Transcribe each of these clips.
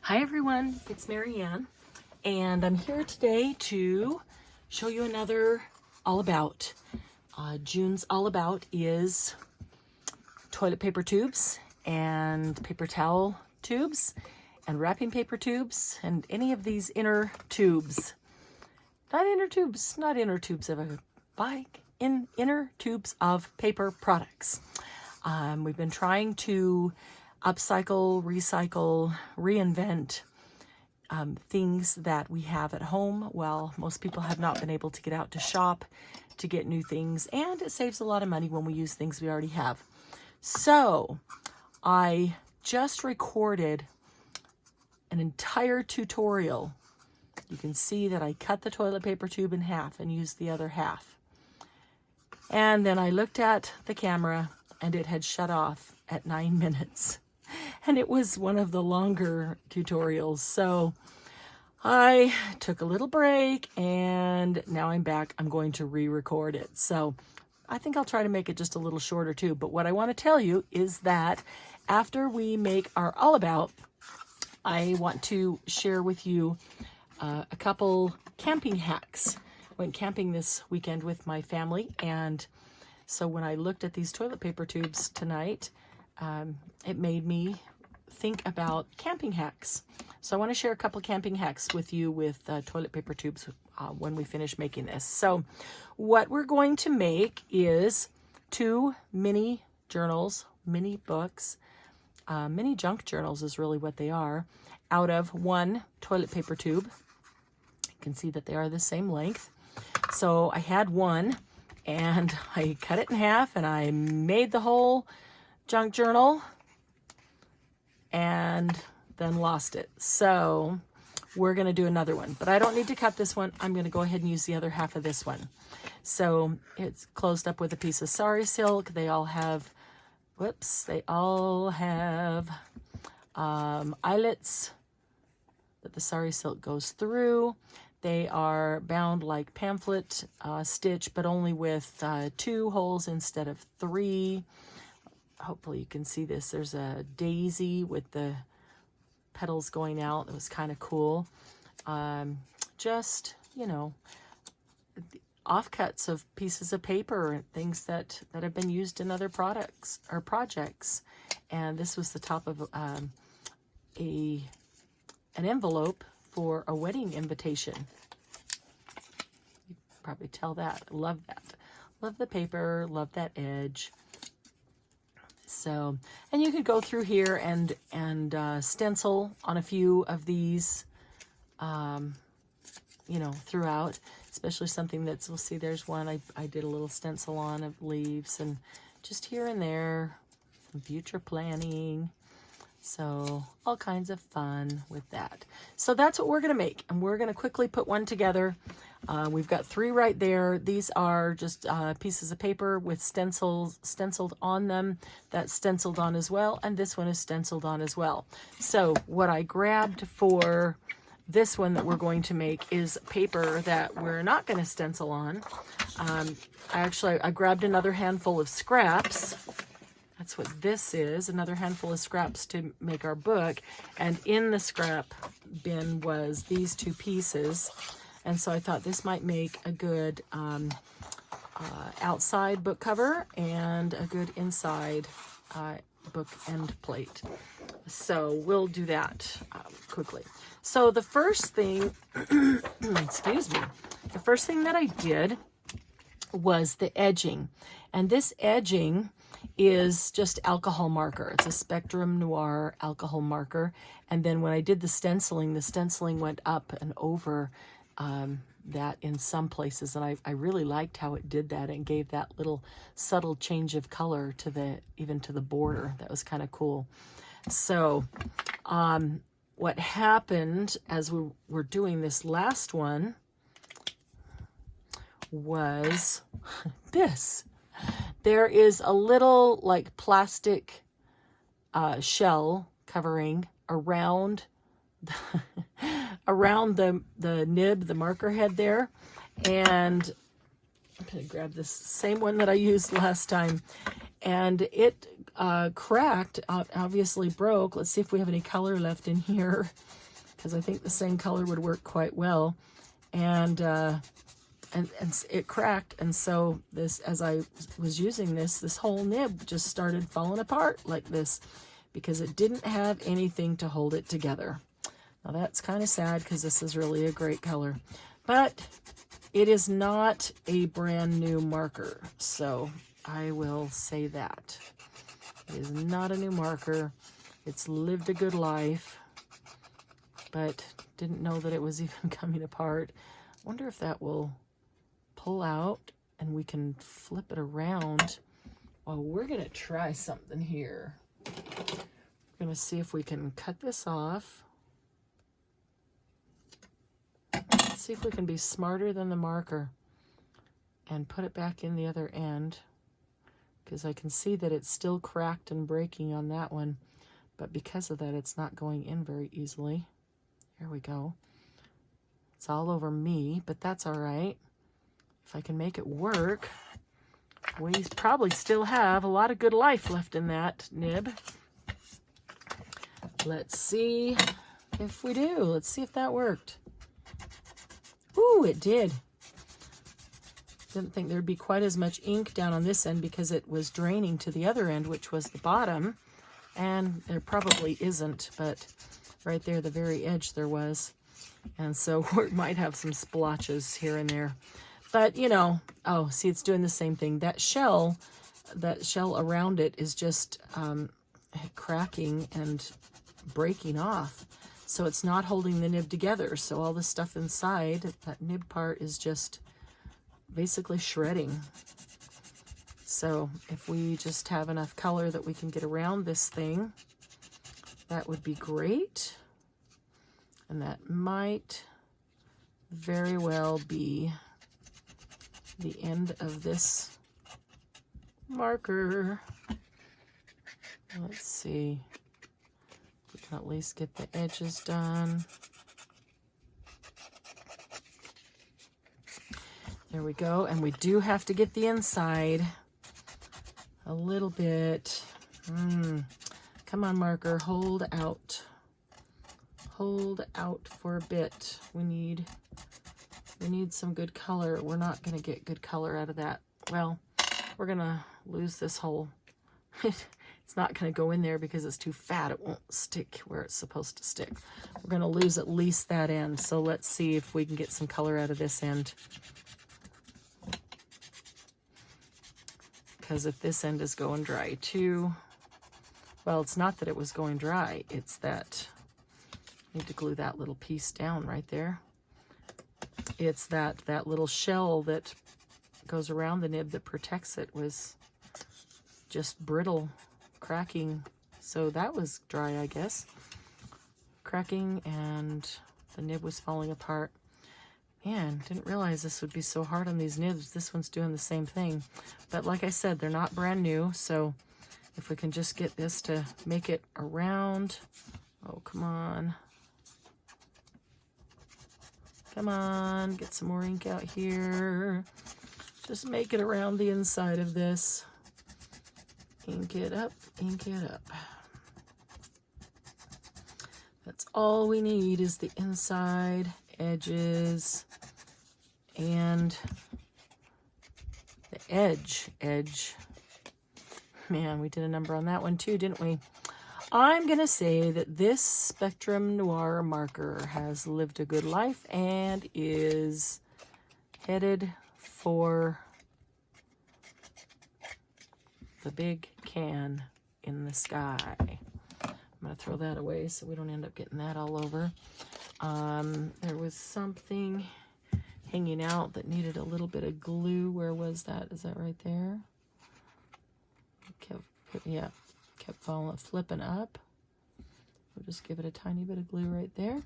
Hi everyone, it's Marianne, and I'm here today to show you another All About. June's All About is toilet paper tubes and paper towel tubes and wrapping paper tubes and any of these inner tubes. Not inner tubes of a bike, inner tubes of paper products. We've been trying to upcycle, recycle, reinvent things that we have at home. Well, most people have not been able to get out to shop to get new things, and it saves a lot of money when we use things we already have. So I just recorded an entire tutorial. You can see that I cut the toilet paper tube in half and used the other half. And then I looked at the camera and it had shut off at 9 minutes. And it was one of the longer tutorials. So I took a little break and now I'm back. I'm going to re-record it. So I think I'll try to make it just a little shorter too. But what I want to tell you is that after we make our All About, I want to share with you a couple camping hacks. I went camping this weekend with my family, and so when I looked at these toilet paper tubes tonight, it made me think about camping hacks. So I want to share a couple camping hacks with you with toilet paper tubes when we finish making this. So what we're going to make is 2 mini journals, mini books, mini junk journals is really what they are, out of 1 toilet paper tube. You can see that they are the same length. So I had one and I cut it in half and I made the whole junk journal and then lost it. So we're going to do another one, but I don't need to cut this one. I'm going to go ahead and use the other half of this one. So it's closed up with a piece of sari silk. They all have, eyelets that the sari silk goes through. They are bound like pamphlet stitch, but only with 2 holes instead of 3. Hopefully you can see this. There's a daisy with the petals going out. It was kind of cool. Just, you know, offcuts of pieces of paper and things that have been used in other products or projects. And this was the top of an envelope for a wedding invitation. You can probably tell that. Love that. Love the paper. Love that edge. So, and you could go through here and stencil on a few of these, you know, throughout, especially something that's, we'll see, there's one I did a little stencil on of leaves, and just here and there, some future planning. So all kinds of fun with that. So that's what we're going to make, and we're going to quickly put one together. We've got 3 right there. These are just pieces of paper with stenciled on them. That's stenciled on as well, and this one is stenciled on as well. So what I grabbed for this one that we're going to make is paper that we're not going to stencil on. I grabbed another handful of scraps. That's what this is, another handful of scraps to make our book. And in the scrap bin was these 2 pieces. And so I thought this might make a good outside book cover and a good inside book end plate. So we'll do that quickly. So the first thing, excuse me, the first thing that I did was the edging. And this edging is just alcohol marker. It's a Spectrum Noir alcohol marker. And then when I did the stenciling went up and over that in some places. And I really liked how it did that and gave that little subtle change of color to even to the border. That was kind of cool. So what happened as we were doing this last one was this. There is a little like plastic shell covering around the nib, the marker head there. And I'm going to grab this same one that I used last time. And it cracked, obviously broke. Let's see if we have any color left in here, because I think the same color would work quite well. And it cracked, and so this, as I was using this whole nib just started falling apart like this, because it didn't have anything to hold it together. Now that's kind of sad, because this is really a great color, but it is not a brand new marker, so I will say that. It is not a new marker. It's lived a good life, but didn't know that it was even coming apart. I wonder if that will pull out and we can flip it around. Well, we're gonna try something here. We're gonna see if we can cut this off. Let's see if we can be smarter than the marker and put it back in the other end, because I can see that it's still cracked and breaking on that one, but because of that, it's not going in very easily. Here we go. It's all over me, but that's all right. If I can make it work, we probably still have a lot of good life left in that nib. Let's see if we do. Let's see if that worked. Ooh, it did. Didn't think there'd be quite as much ink down on this end because it was draining to the other end, which was the bottom. And there probably isn't, but right there, the very edge there was. And so we might have some splotches here and there. But, you know, oh, see, it's doing the same thing. That shell around it is just cracking and breaking off. So it's not holding the nib together. So all the stuff inside, that nib part, is just basically shredding. So if we just have enough color that we can get around this thing, that would be great. And that might very well be the end of this marker. Let's see. We can at least get the edges done. There we go. And we do have to get the inside a little bit. Come on, marker, hold out. Hold out for a bit. We need some good color. We're not going to get good color out of that. Well, we're going to lose this whole... It's not going to go in there because it's too fat. It won't stick where it's supposed to stick. We're going to lose at least that end. So let's see if we can get some color out of this end. Because if this end is going dry too... Well, it's not that it was going dry. It's that... I need to glue that little piece down right there. It's that little shell that goes around the nib that protects it was just brittle, cracking. So that was dry, I guess. Cracking, and the nib was falling apart. Man, didn't realize this would be so hard on these nibs. This one's doing the same thing. But like I said, they're not brand new, so if we can just get this to make it around. Oh, come on. Come on, get some more ink out here. Just make it around the inside of this. Ink it up, ink it up. That's all we need, is the inside edges and the edge. Man, we did a number on that one too, didn't we? I'm going to say that this Spectrum Noir marker has lived a good life and is headed for the big can in the sky. I'm going to throw that away so we don't end up getting that all over. There was something hanging out that needed a little bit of glue. Where was that? Is that right there? Yeah. Kept flipping up. We'll just give it a tiny bit of glue right there.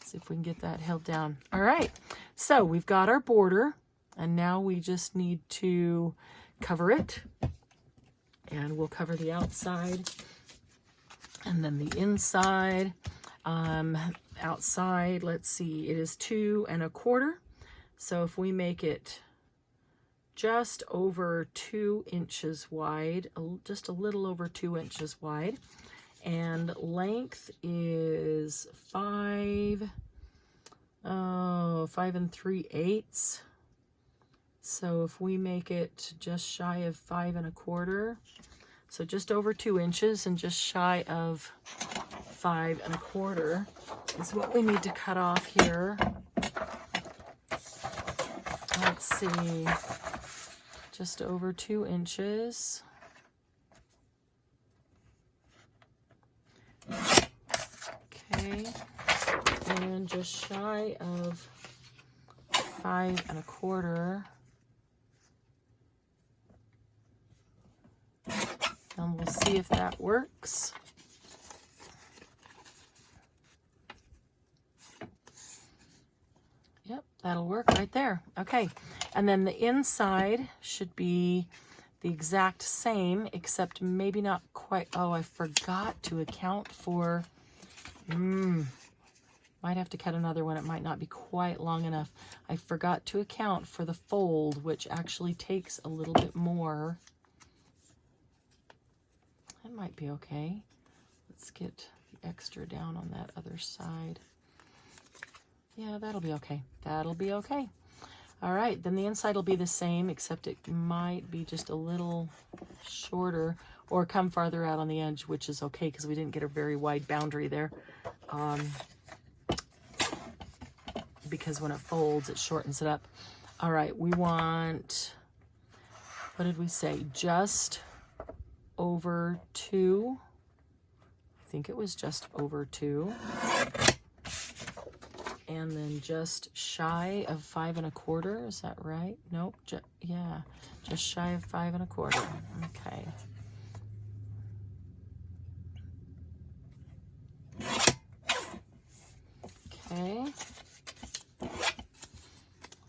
See if we can get that held down. All right, so we've got our border, and now we just need to cover it. And we'll cover the outside and then the inside. Outside, let's see, it is 2 1/4. So if we make it just over 2 inches wide, just a little over 2 inches wide. And length is 5 3/8. So if we make it just shy of 5 1/4, so just over 2 inches and just shy of 5 1/4 is what we need to cut off here. Let's see, just over 2 inches. Okay, and just shy of 5 1/4. And we'll see if that works. Yep, that'll work right there. Okay, and then the inside should be the exact same, except maybe not quite. Oh, I forgot to account for, might have to cut another one. It might not be quite long enough. I forgot to account for the fold, which actually takes a little bit more. That might be okay. Let's get the extra down on that other side. Yeah, that'll be okay. That'll be okay. All right, then the inside will be the same, except it might be just a little shorter or come farther out on the edge, which is okay because we didn't get a very wide boundary there. Because when it folds, it shortens it up. All right, we want, what did we say? Just over 2. I think it was just over 2. And then just shy of 5 1/4. Is that right? Nope. Yeah, just shy of 5 1/4. Okay. Okay.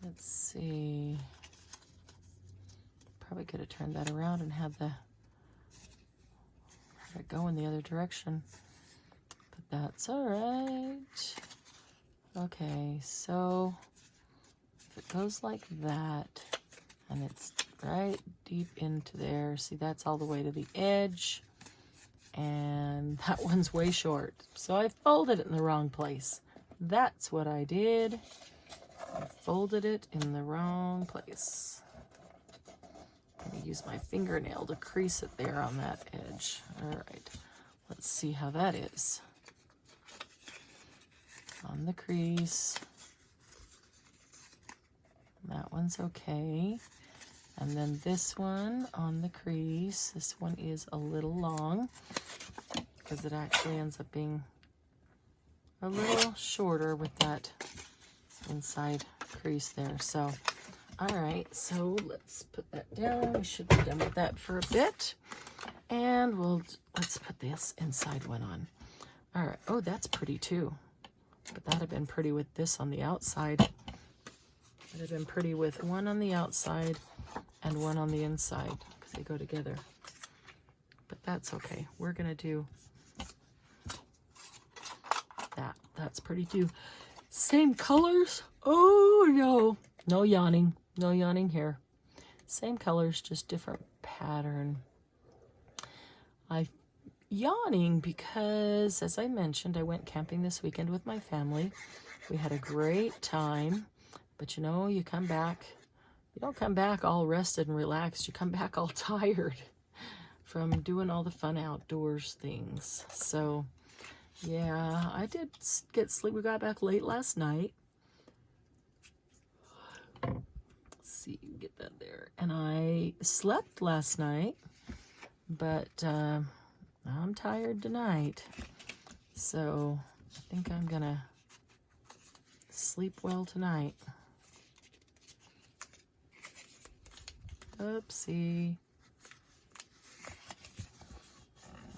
Let's see. Probably could have turned that around and had it go in the other direction, but that's all right. Okay, so if it goes like that, and it's right deep into there, see, that's all the way to the edge, and that one's way short. So I folded it in the wrong place. That's what I did. I folded it in the wrong place. I'm going to use my fingernail to crease it there on that edge. All right, let's see how that is. On the crease. That one's okay. And then this one on the crease. This one is a little long because it actually ends up being a little shorter with that inside crease there. So, all right, so let's put that down. We should be done with that for a bit. And let's put this inside one on. All right, oh, that's pretty too. But that'd have been pretty with this on the outside. It'd have been pretty with one on the outside and one on the inside because they go together. But that's okay. We're gonna do that. That's pretty too. Same colors. Oh no. No yawning. No yawning here. Same colors, just different pattern. Yawning because, as I mentioned, I went camping this weekend with my family. We had a great time, but you know, you come back, you don't come back all rested and relaxed. You come back all tired from doing all the fun outdoors things. So, yeah, I did get sleep. We got back late last night. Let's see, get that there. And I slept last night, but I'm tired tonight, so I think I'm gonna sleep well tonight. Oopsie.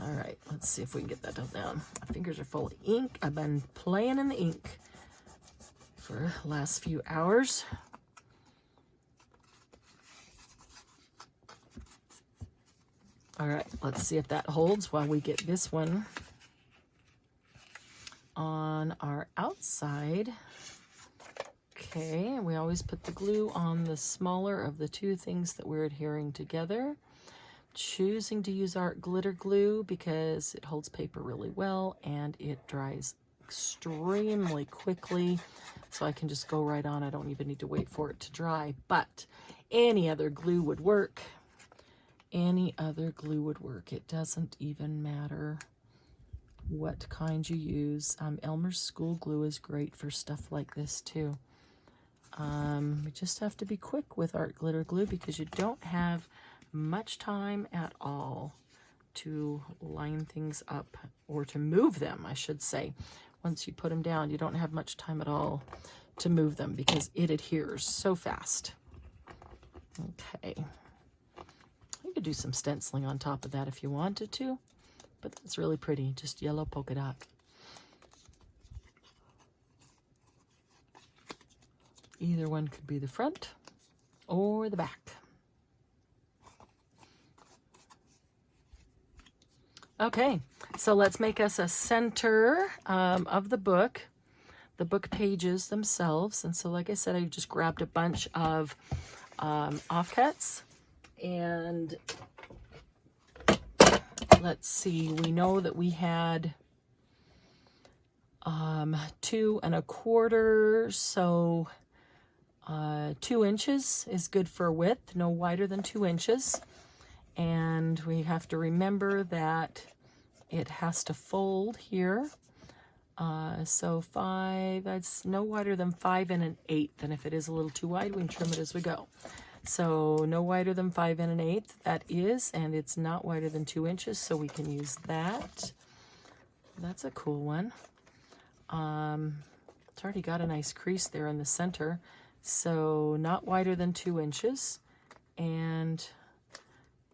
All right, let's see if we can get that down. My fingers are full of ink. I've been playing in the ink for the last few hours. All right, let's see if that holds while we get this one on our outside Okay, and we always put the glue on the smaller of the two things that we're adhering together. Choosing to use art glitter glue because it holds paper really well and it dries extremely quickly, so I can just go right on. I don't even need to wait for it to dry, but any other glue would work. Any other glue would work. It doesn't even matter what kind you use. Elmer's School Glue is great for stuff like this too. We just have to be quick with art glitter glue because you don't have much time at all to line things up, or to move them, I should say. Once you put them down, you don't have much time at all to move them because it adheres so fast. Okay. You could do some stenciling on top of that if you wanted to, but that's really pretty, just yellow polka dot. Either one could be the front or the back. Okay, so let's make us a center of the book pages themselves. And so, like I said, I just grabbed a bunch of offcuts, and let's see, we know that we had 2 1/4, so 2 inches is good for width, no wider than 2 inches. And we have to remember that it has to fold here. So 5, that's no wider than 5 1/8. And if it is a little too wide, we can trim it as we go. So no wider than 5 1/8, that is, and it's not wider than 2 inches, so we can use that. That's a cool one. It's already got a nice crease there in the center, so not wider than 2 inches. And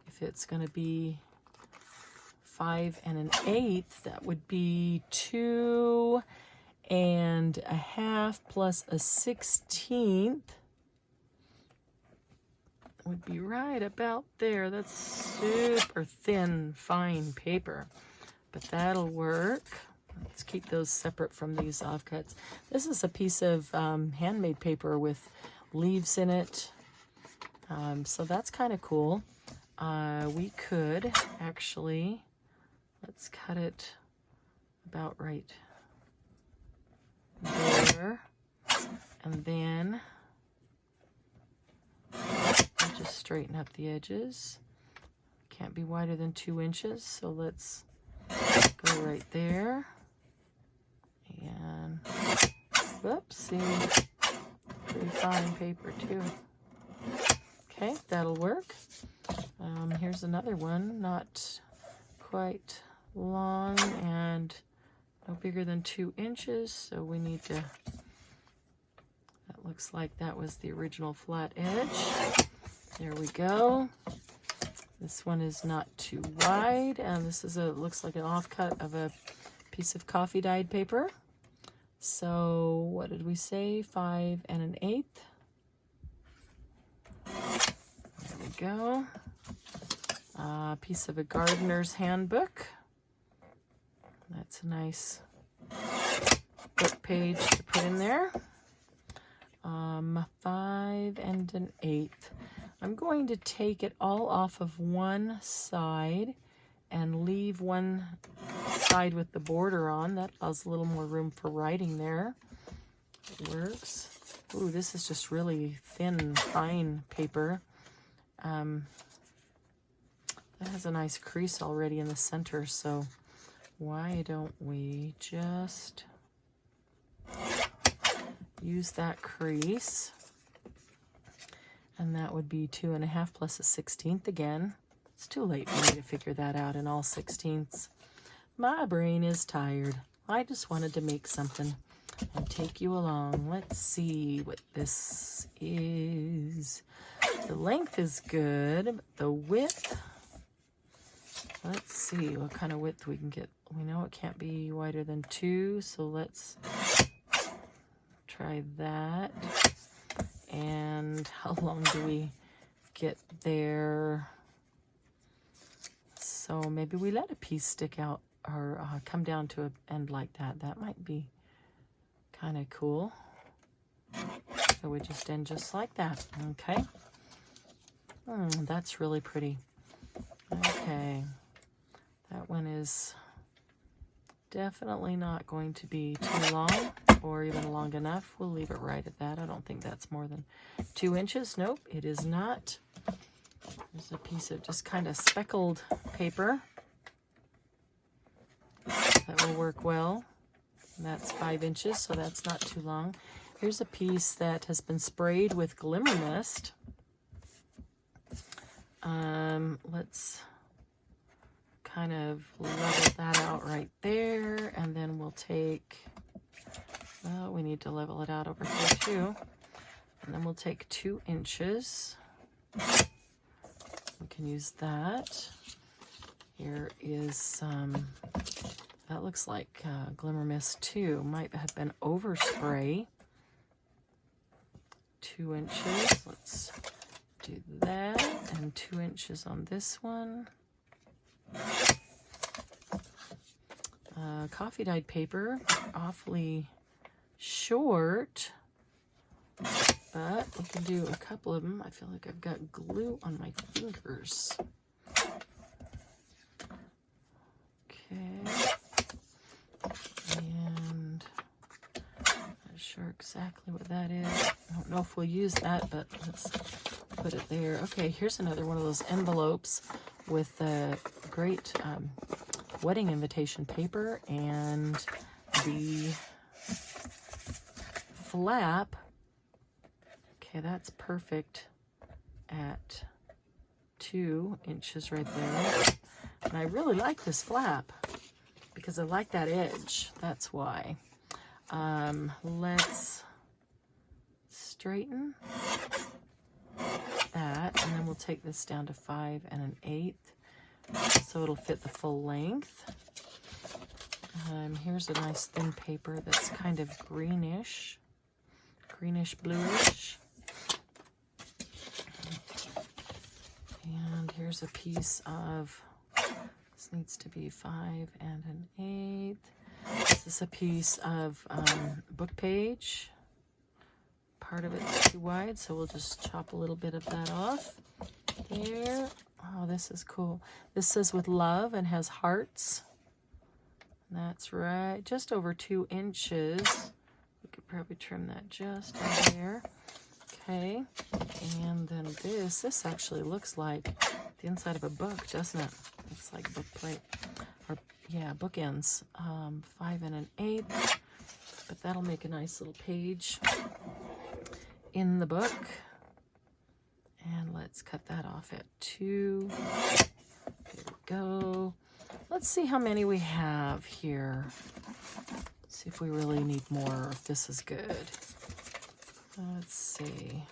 if it's going to be 5 1/8, that would be 2 1/2 plus a 1/16 would be right about there. That's super thin, fine paper, but that'll work. Let's keep those separate from these offcuts. This is a piece of handmade paper with leaves in it, so that's kind of cool. We could actually, let's cut it about right there, and then I'll just straighten up the edges. Can't be wider than 2 inches, so let's go right there. And whoopsie, pretty fine paper too. Okay, that'll work. Here's another one, not quite long and no bigger than 2 inches, so we need to, that looks like that was the original flat edge. There we go. This one is not too wide, and this is looks like an offcut of a piece of coffee dyed paper. So what did we say? 5 1/8. There we go. A piece of a gardener's handbook. That's a nice book page to put in there. 5 1/8. I'm going to take it all off of one side and leave one side with the border on. That allows a little more room for writing there. It works. Ooh, this is just really thin, fine paper. That has a nice crease already in the center, so why don't we just use that crease? And that would be 2 1/2 plus a 1/16 again. It's too late for me to figure that out in all 16ths. My brain is tired. I just wanted to make something and take you along. Let's see what this is. The length is good, but the width, let's see what kind of width we can get. We know it can't be wider than 2, so let's try that. And how long do we get there? So maybe we let a piece stick out or come down to an end like that. That might be kind of cool. So we just end just like that. Okay. That's really pretty. Okay. That one is definitely not going to be too long or even long enough. We'll leave it right at that. I don't think that's more than 2 inches. Nope, it is not. There's a piece of just kind of speckled paper that will work well. And that's 5 inches, so that's not too long. Here's a piece that has been sprayed with glimmer mist. Let's kind of level that out right there, and then we'll take, we need to level it out over here too. And then we'll take 2 inches. We can use that. Here is that looks like glimmer mist too. Might have been overspray. 2 inches. Let's do that. And 2 inches on this one. Coffee dyed paper, awfully short, but we can do a couple of them. I feel like I've got glue on my fingers. Okay, and I'm not sure exactly what that is. I don't know if we'll use that, but let's put it there. Okay, here's another one of those envelopes with great wedding invitation paper, and the flap, okay, that's perfect at 2 inches right there. And I really like this flap because I like that edge. That's why. Let's straighten that, and then we'll take this down to 5 1/8. So it'll fit the full length. Here's a nice thin paper that's kind of greenish bluish. And here's a piece of, this needs to be 5 1/8. This is a piece of book page. Part of it's too wide, so we'll just chop a little bit of that off. There. Oh, this is cool. This says with love and has hearts. That's right, just over 2 inches. We could probably trim that just over there. Okay, and then this actually looks like the inside of a book, doesn't it? It's like book plate, or yeah, bookends. 5 1/8, but that'll make a nice little page in the book. And let's cut that off at 2. There we go. Let's see how many we have here. See if we really need more, or if this is good. Let's see.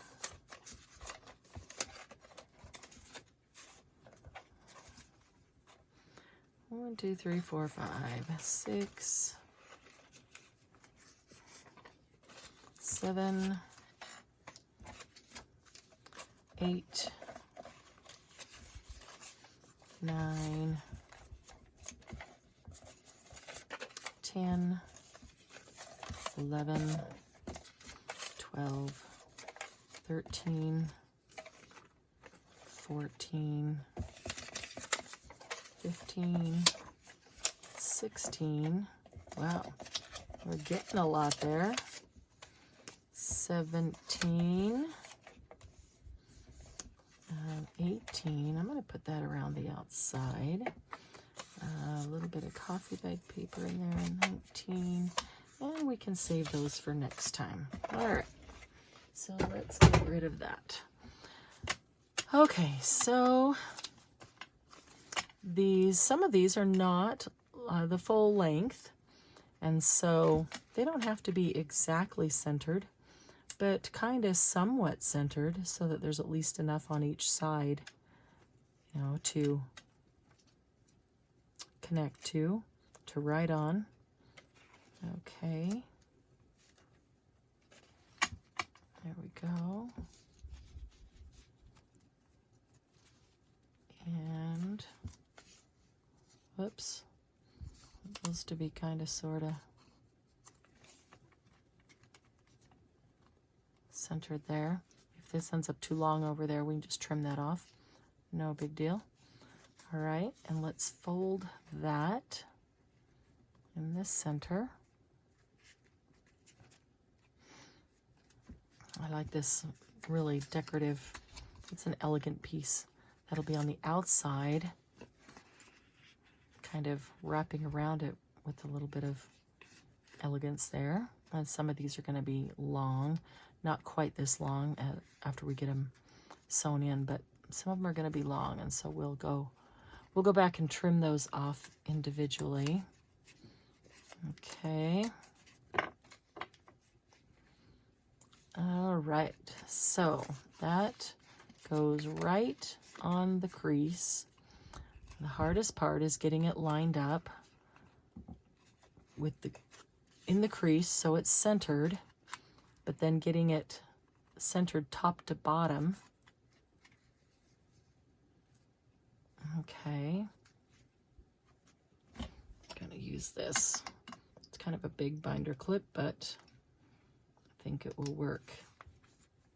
One, 2, 3, 4, 5, 6, 7, 8, 9, 10, 11, 12, 13, 14, 15, 16. Wow, we're getting a lot there. 17, 18. I'm going to put that around the outside. A little bit of coffee dyed paper in there. 19. And we can save those for next time. All right. So let's get rid of that. Okay, so some of these are not the full length, and so they don't have to be exactly centered, but kind of somewhat centered so that there's at least enough on each side, you know, to connect to write on. Okay. There we go. And, whoops, supposed to be kind of sort of centered there. If this ends up too long over there, we can just trim that off. No big deal. All right, and let's fold that in this center. I like this really decorative, it's an elegant piece. That'll be on the outside, kind of wrapping around it with a little bit of elegance there. And some of these are going to be long, not quite this long after we get them sewn in, but some of them are going to be long, and so we'll go back and trim those off individually. Okay. All right, so that goes right on the crease. The hardest part is getting it lined up with in the crease so it's centered, but then getting it centered top to bottom. Okay. I'm gonna use this. It's kind of a big binder clip, but I think it will work.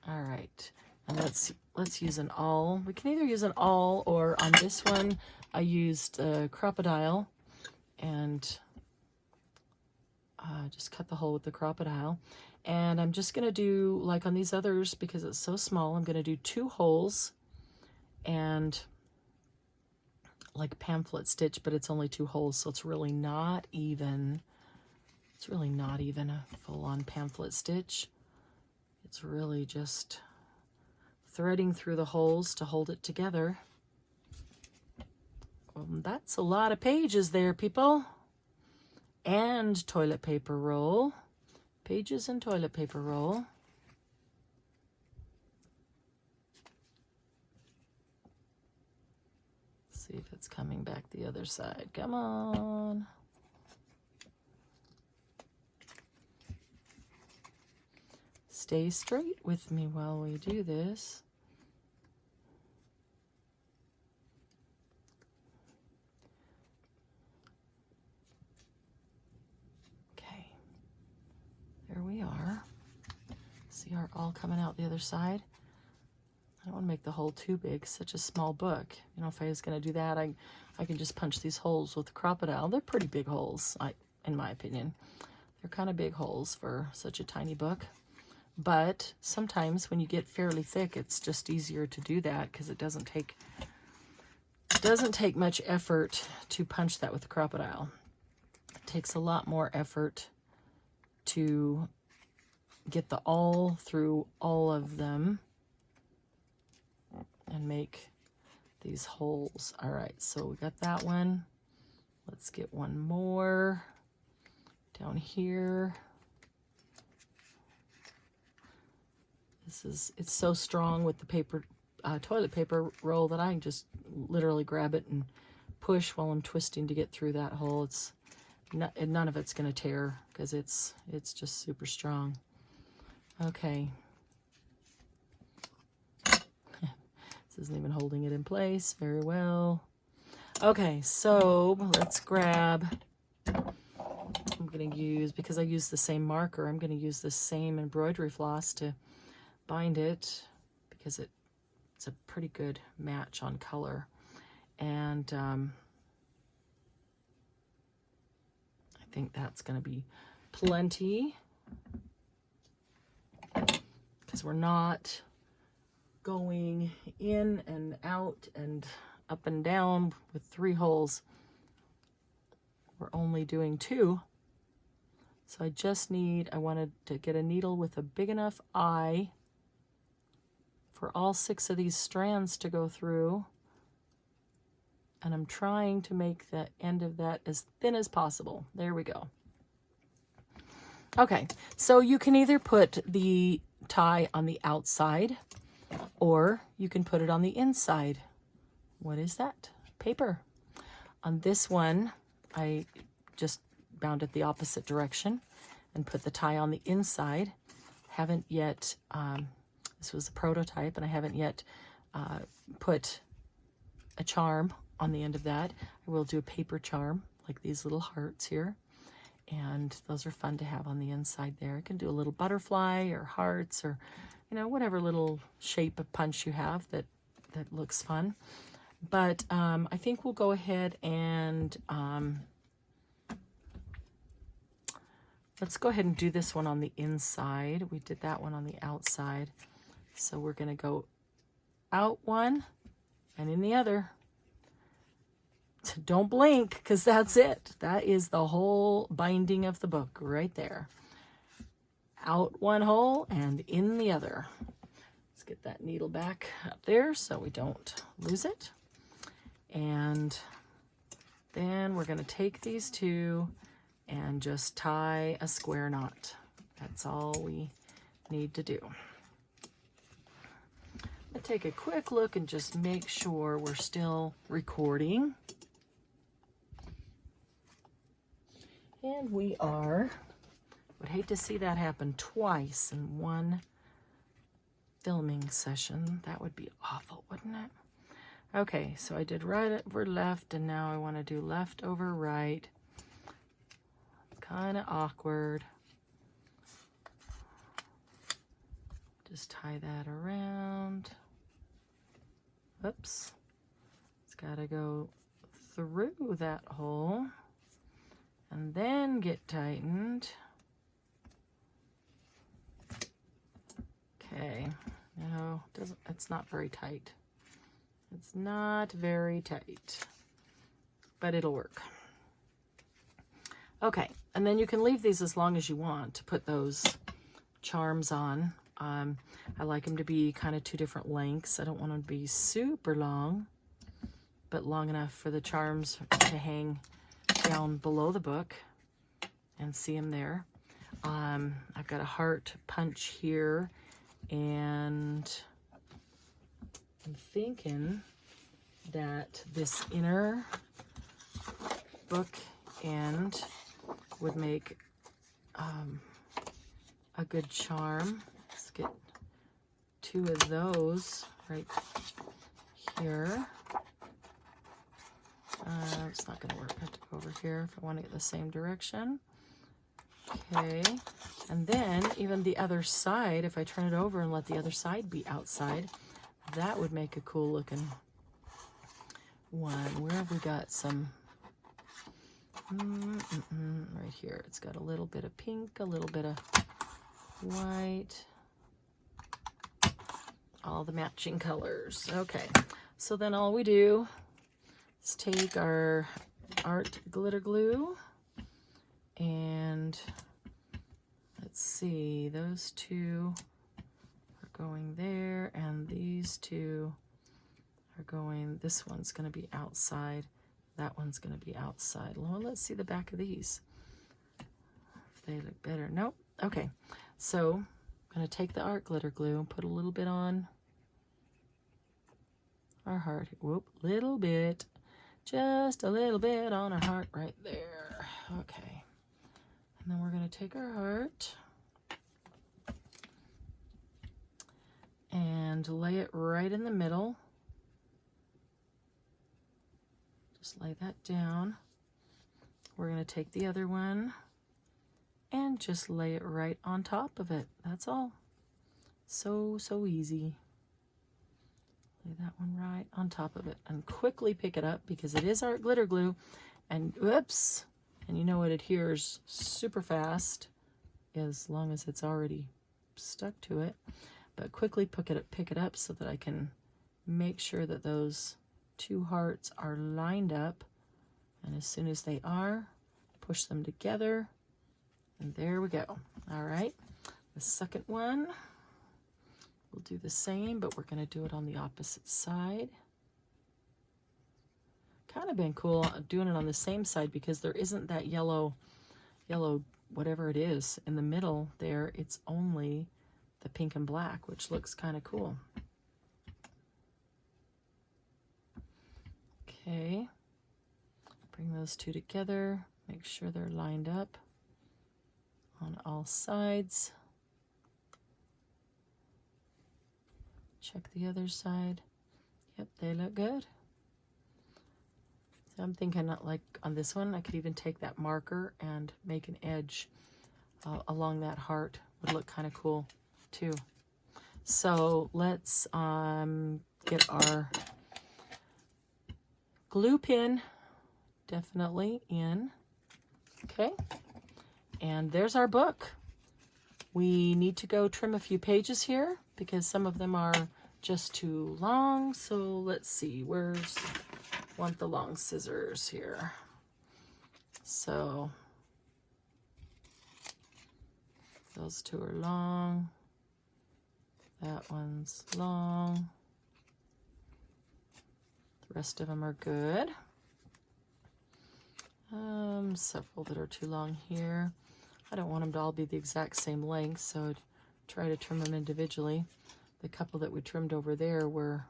All right, and let's use an awl. We can either use an awl, or on this one I used a crocodile and just cut the hole with the crocodile. And I'm just gonna do, like on these others, because it's so small, I'm gonna do 2 holes and like pamphlet stitch, but it's only 2 holes, so it's really not even. It's really not even a full-on pamphlet stitch. It's really just threading through the holes to hold it together. That's a lot of pages there, people. And toilet paper roll. Pages and toilet paper roll. See if it's coming back the other side. Come on. Stay straight with me while we do this. Okay, there we are. See our all coming out the other side? I don't want to make the hole too big, such a small book. You know, if I was going to do that, I can just punch these holes with the crocodile. They're pretty big holes, in my opinion. They're kind of big holes for such a tiny book. But sometimes when you get fairly thick, it's just easier to do that because it doesn't take much effort to punch that with the crocodile. It takes a lot more effort to get the awl through all of them and make these holes. All right, so we got that one. Let's get one more down here. It's so strong with the paper, toilet paper roll that I can just literally grab it and push while I'm twisting to get through that hole. It's not, none of it's going to tear because it's just super strong. Okay. This isn't even holding it in place very well. Okay, so let's grab, I'm going to use, because I use the same marker, I'm going to use the same embroidery floss to bind it because it's a pretty good match on color. And I think that's going to be plenty because we're not going in and out and up and down with 3 holes. We're only doing 2. So I just I wanted to get a needle with a big enough eye for all 6 of these strands to go through. And I'm trying to make the end of that as thin as possible. There we go. Okay, so you can either put the tie on the outside or you can put it on the inside. What is that? Paper. On this one, I just bound it the opposite direction and put the tie on the inside. Haven't yet, this was a prototype, and I haven't yet put a charm on the end of that. I will do a paper charm, like these little hearts here. And those are fun to have on the inside there. You can do a little butterfly or hearts or, you know, whatever little shape of punch you have that looks fun. But I think we'll go ahead and let's go ahead and do this one on the inside. We did that one on the outside. So we're going to go out one and in the other. Don't blink, because that's it. That is the whole binding of the book right there. Out one hole and in the other. Let's get that needle back up there so we don't lose it. And then we're going to take these two and just tie a square knot. That's all we need to do. I'll take a quick look and just make sure we're still recording. And we are. Would hate to see that happen twice in one filming session. That would be awful, wouldn't it? Okay, so I did right over left, and now I want to do left over right. Kind of awkward. Just tie that around. Oops. It's got to go through that hole. And then get tightened. Okay, no, it's not very tight. It's not very tight, but it'll work. Okay, and then you can leave these as long as you want to put those charms on. I like them to be kind of two different lengths. I don't want them to be super long, but long enough for the charms to hang down below the book and see them there. I've got a heart punch here, and I'm thinking that this inner book end would make a good charm. Let's get two of those right here. It's not going to work. I have to go over here if I want to get the same direction. Okay, and then even the other side, if I turn it over and let the other side be outside, that would make a cool looking one. Where have we got some? Right here. It's got a little bit of pink, a little bit of white, all the matching colors. Okay, so then all we do, let's take our art glitter glue, and let's see, those two are going there, and these two are going, this one's going to be outside, that one's going to be outside. Well, let's see the back of these, if they look better. Nope. Okay, so I'm going to take the art glitter glue and put a little bit on our heart. Whoop, little bit. Just a little bit on our heart right there. Okay. And then we're going to take our heart and lay it right in the middle. Just lay that down. We're going to take the other one and just lay it right on top of it. That's all. So easy. Lay that one right on top of it and quickly pick it up because it is art glitter glue, and whoops, and you know it adheres super fast as long as it's already stuck to it. But quickly pick it up so that I can make sure that those two hearts are lined up, and as soon as they are, push them together, and there we go. All right, the second one, we'll do the same, but we're going to do it on the opposite side. Kind of been cool doing it on the same side because there isn't that yellow whatever it is in the middle there. It's only the pink and black, which looks kind of cool. Okay, bring those two together, make sure they're lined up on all sides. Check the other side. Yep, they look good. So I'm thinking that, like on this one, I could even take that marker and make an edge along that heart. Would look kind of cool too. So let's get our glue pin definitely in. Okay, and there's our book. We need to go trim a few pages here because some of them are just too long. So let's see, want the long scissors here. So those two are long. That one's long. The rest of them are good. Several that are too long here. I don't want them to all be the exact same length, so try to trim them individually. The couple that we trimmed over there were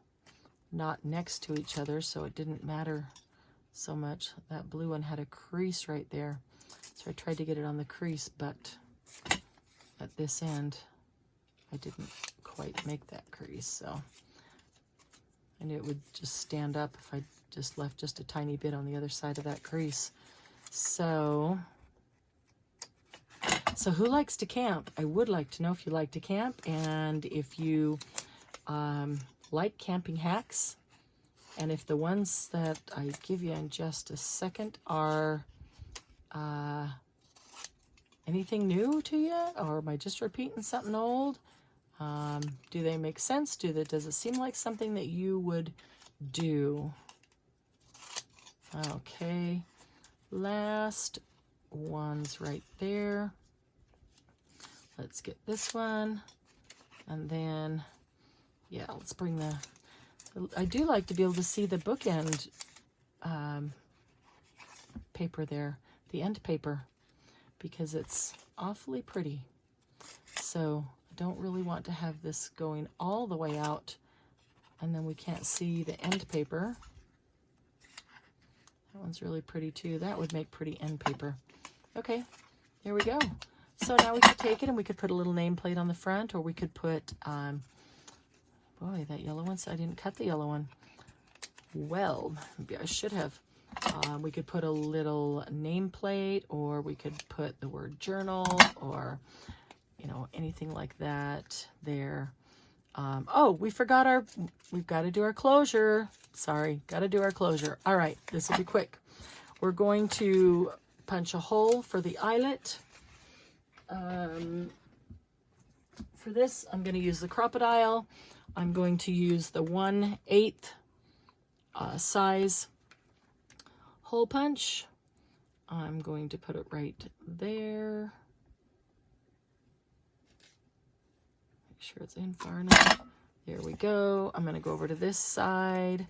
not next to each other, so it didn't matter so much. That blue one had a crease right there, so I tried to get it on the crease, but at this end I didn't quite make that crease, so I knew it would just stand up if I just left just a tiny bit on the other side of that crease. So who likes to camp? I would like to know if you like to camp, and if you like camping hacks, and if the ones that I give you in just a second are anything new to you, or am I just repeating something old? Do they make sense? Does it seem like something that you would do? Okay, last one's right there. Let's get this one, and then, yeah, let's bring I do like to be able to see the bookend paper there, the end paper, because it's awfully pretty. So I don't really want to have this going all the way out, and then we can't see the end paper. That one's really pretty too. That would make pretty end paper. Okay, there we go. So now we could take it and we could put a little nameplate on the front, or we could put, boy, that yellow one, so I didn't cut the yellow one. Well, maybe I should have. We could put a little nameplate, or we could put the word journal, or, you know, anything like that there. Oh, we've got to do our closure. Sorry, got to do our closure. All right, this will be quick. We're going to punch a hole for the eyelet. For this, I'm going to use the crocodile. I'm going to use the 1/8 size hole punch. I'm going to put it right there. Make sure it's in far enough. There we go. I'm going to go over to this side.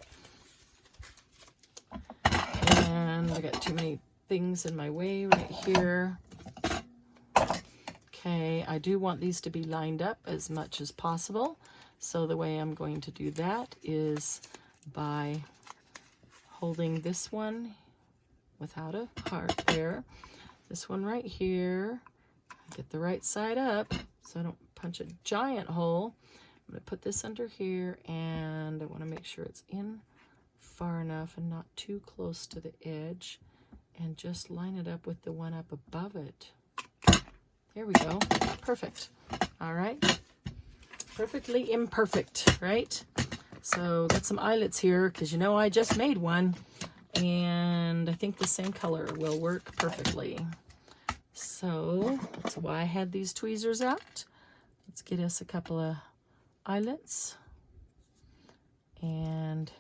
And I got too many things in my way right here. Okay, I do want these to be lined up as much as possible. So the way I'm going to do that is by holding this one without a heart there. This one right here. Get the right side up so I don't punch a giant hole. I'm going to put this under here, and I want to make sure it's in far enough and not too close to the edge, and just line it up with the one up above it. There we go. Perfect. All right. Perfectly imperfect, right? So got some eyelets here because you know I just made one, and I think the same color will work perfectly. So that's why I had these tweezers out. Let's get us a couple of eyelets and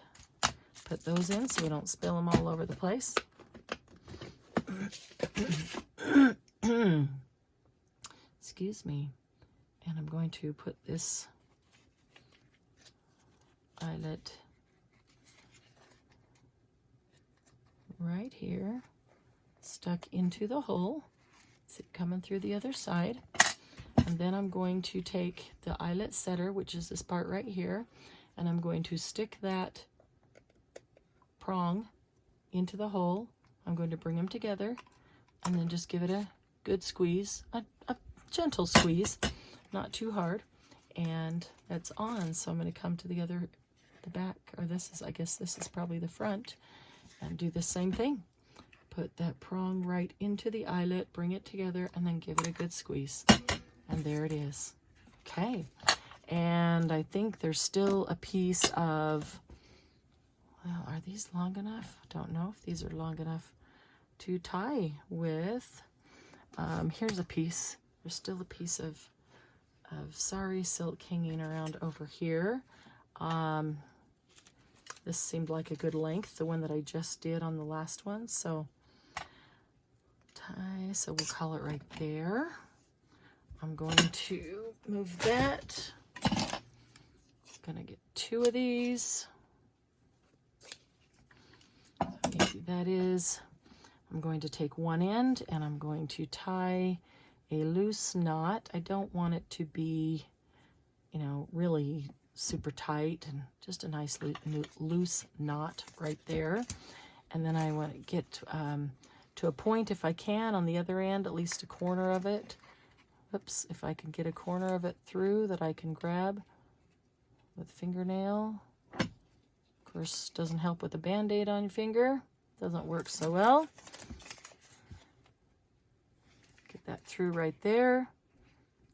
put those in so we don't spill them all over the place. Excuse me. And I'm going to put this eyelet right here, stuck into the hole. See it coming through the other side. And then I'm going to take the eyelet setter, which is this part right here, and I'm going to stick that prong into the hole. I'm going to bring them together and then just give it a good squeeze, a gentle squeeze, not too hard, and that's on. So I'm going to come to the back, or I guess this is probably the front, and do the same thing. Put that prong right into the eyelet, bring it together, and then give it a good squeeze. And there it is. Okay. And I think there's still a piece of, well, are these long enough? I don't know if these are long enough to tie with. Here's a piece. There's still a piece of sari silk hanging around over here. This seemed like a good length, the one that I just did on the last one. So tie, so we'll call it right there. I'm going to move that. Gonna get 2 of these. Maybe that is. I'm going to take one end and I'm going to tie a loose knot. I don't want it to be, you know, really super tight, and just a nice loose knot right there. And then I want to get to a point, if I can, on the other end, at least a corner of it. Oops, if I can get a corner of it through that I can grab with fingernail. Of course, doesn't help with a band-aid on your finger. Doesn't work so well. Get that through right there.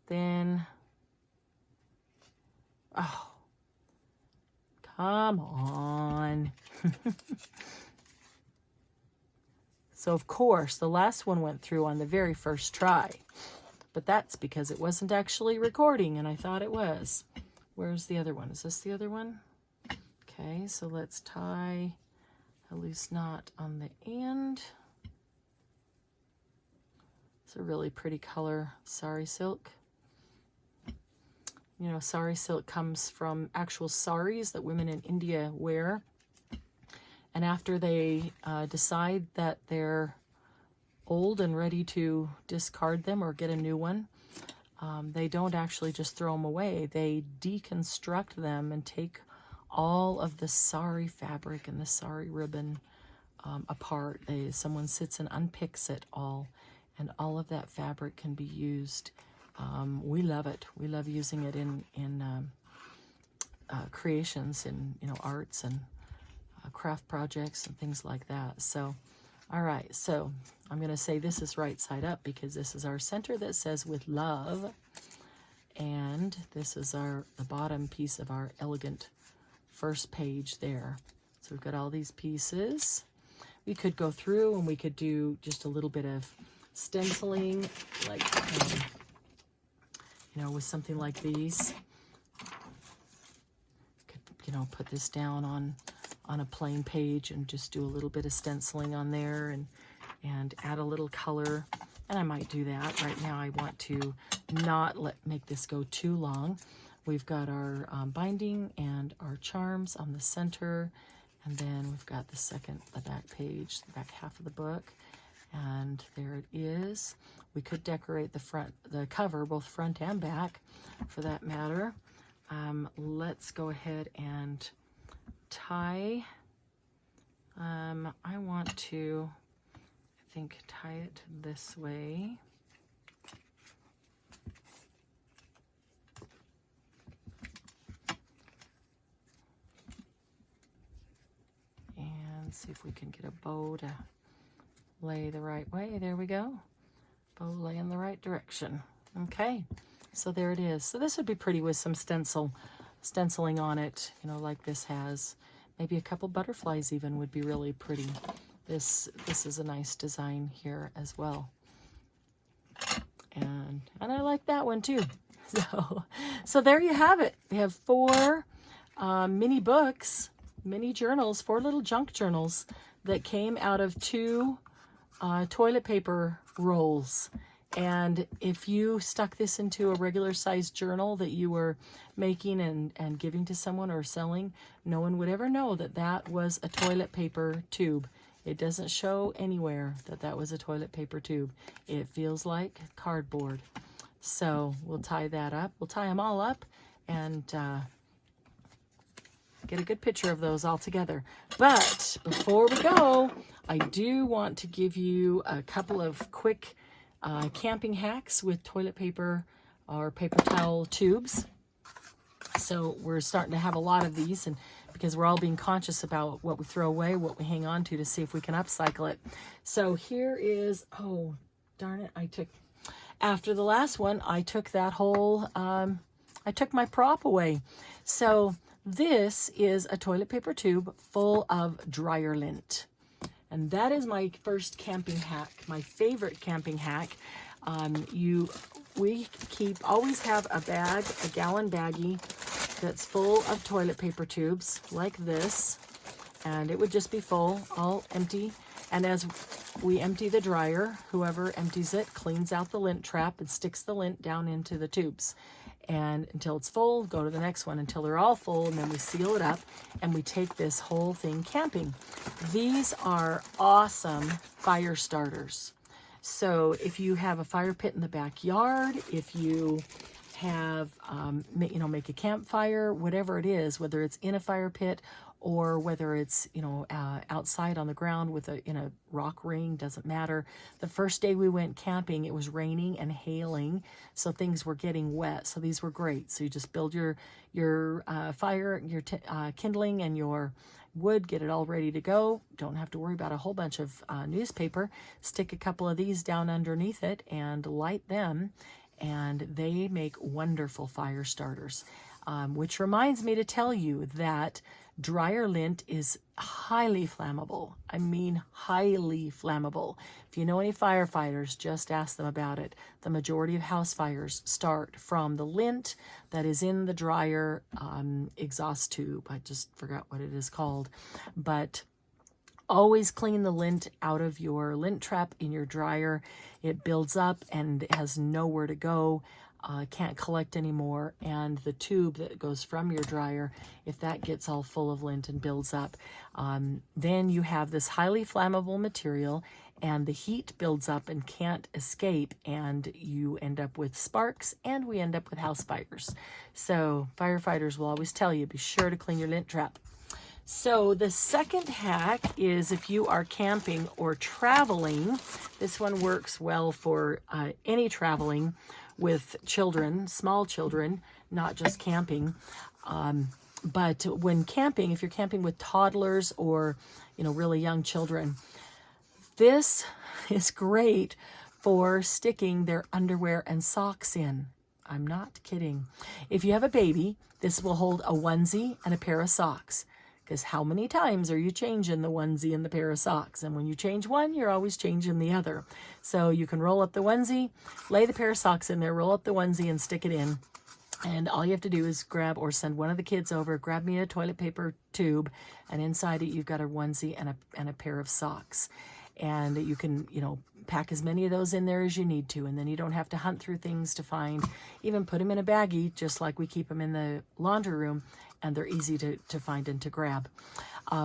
Then, oh, come on. So, of course, the last one went through on the very first try. But that's because it wasn't actually recording, and I thought it was. Where's the other one? Is this the other one? Okay, so let's tie a loose knot on the end. It's a really pretty color, sari silk. You know, sari silk comes from actual saris that women in India wear. And after they decide that they're old and ready to discard them or get a new one, they don't actually just throw them away. They deconstruct them and take all of the sari fabric and the sari ribbon apart. Someone sits and unpicks it all, and all of that fabric can be used. We love it. We love using it in creations, in arts and craft projects and things like that. So, all right. So I'm going to say this is right side up because this is our center that says "with love," and this is the bottom piece of our elegant first page there. So we've got all these pieces. We could go through and we could do just a little bit of stenciling, like with something like these. Could put this down on a plain page and just do a little bit of stenciling on there and add a little color. And I might do that. Right now I want to not make this go too long. We've got our binding and our charms on the center, and then we've got the back page, the back half of the book, and there it is. We could decorate the cover, both front and back, for that matter. Let's go ahead and tie. I want to, I think, tie it this way. And see if we can get a bow to lay the right way. There we go. Bow lay in the right direction. Okay, so there it is. So this would be pretty with some stenciling on it, like this has. Maybe a couple butterflies even would be really pretty. This is a nice design here as well. And I like that one too. So there you have it. We have 4 mini books, mini journals, 4 little junk journals that came out of 2 toilet paper rolls. And if you stuck this into a regular sized journal that you were making and giving to someone or selling, no one would ever know that was a toilet paper tube. It doesn't show anywhere that was a toilet paper tube. It feels like cardboard. So we'll tie that up. We'll tie them all up and get a good picture of those all together. But before we go, I do want to give you a couple of quick camping hacks with toilet paper or paper towel tubes. So we're starting to have a lot of these, and because we're all being conscious about what we throw away, what we hang on to see if we can upcycle it. So here is, oh, darn it, after the last one, I took that whole, I took my prop away. So this is a toilet paper tube full of dryer lint. And that is my first camping hack, my favorite camping hack. We always have a bag, a gallon baggie that's full of toilet paper tubes like this. And it would just be full, all empty. And as we empty the dryer, whoever empties it cleans out the lint trap and sticks the lint down into the tubes. And until it's full, go to the next one until they're all full, and then we seal it up and we take this whole thing camping. These are awesome fire starters. So if you have a fire pit in the backyard, if you have, make a campfire, whatever it is, whether it's in a fire pit or whether it's, outside on the ground in a rock ring, doesn't matter. The first day we went camping, it was raining and hailing, so things were getting wet. So these were great. So you just build your fire, your kindling and your wood, get it all ready to go. Don't have to worry about a whole bunch of newspaper. Stick a couple of these down underneath it and light them, and they make wonderful fire starters. Which reminds me to tell you that dryer lint is highly flammable. I mean, highly flammable. If you know any firefighters, just ask them about it. The majority of house fires start from the lint that is in the dryer exhaust tube. I just forgot what it is called. But always clean the lint out of your lint trap in your dryer. It builds up and it has nowhere to go. Can't collect anymore, and the tube that goes from your dryer, if that gets all full of lint and builds up, then you have this highly flammable material, and the heat builds up and can't escape, and you end up with sparks, and we end up with house fires. So firefighters will always tell you, be sure to clean your lint trap. So the second hack is if you are camping or traveling. This one works well for any traveling with children, small children, not just camping. But when camping, if you're camping with toddlers or, really young children, this is great for sticking their underwear and socks in. I'm not kidding. If you have a baby, this will hold a onesie and a pair of socks. Because how many times are you changing the onesie and the pair of socks? And when you change one, you're always changing the other. So you can roll up the onesie, lay the pair of socks in there, roll up the onesie and stick it in. And all you have to do is grab or send one of the kids over, grab me a toilet paper tube, and inside it you've got a onesie and a pair of socks. And you can, pack as many of those in there as you need to, and then you don't have to hunt through things to find. Even put them in a baggie, just like we keep them in the laundry room, and they're easy to find and to grab.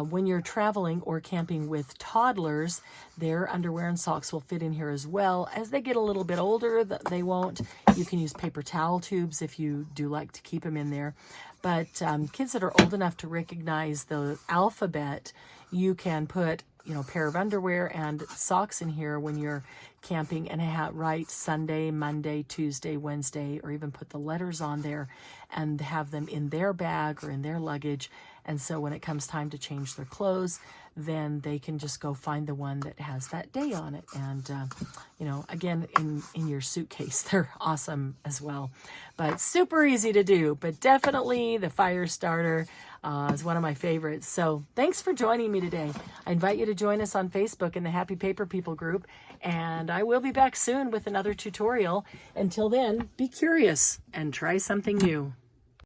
When you're traveling or camping with toddlers, their underwear and socks will fit in here as well. As they get a little bit older, they won't. You can use paper towel tubes if you do like to keep them in there. But kids that are old enough to recognize the alphabet, you can put a pair of underwear and socks in here when you're camping and write Sunday, Monday, Tuesday, Wednesday, or even put the letters on there and have them in their bag or in their luggage. And so when it comes time to change their clothes, then they can just go find the one that has that day on it. And, again, in your suitcase, they're awesome as well. But super easy to do. But definitely the fire starter is one of my favorites. So thanks for joining me today. I invite you to join us on Facebook in the Happy Paper People group. And I will be back soon with another tutorial. Until then, be curious and try something new.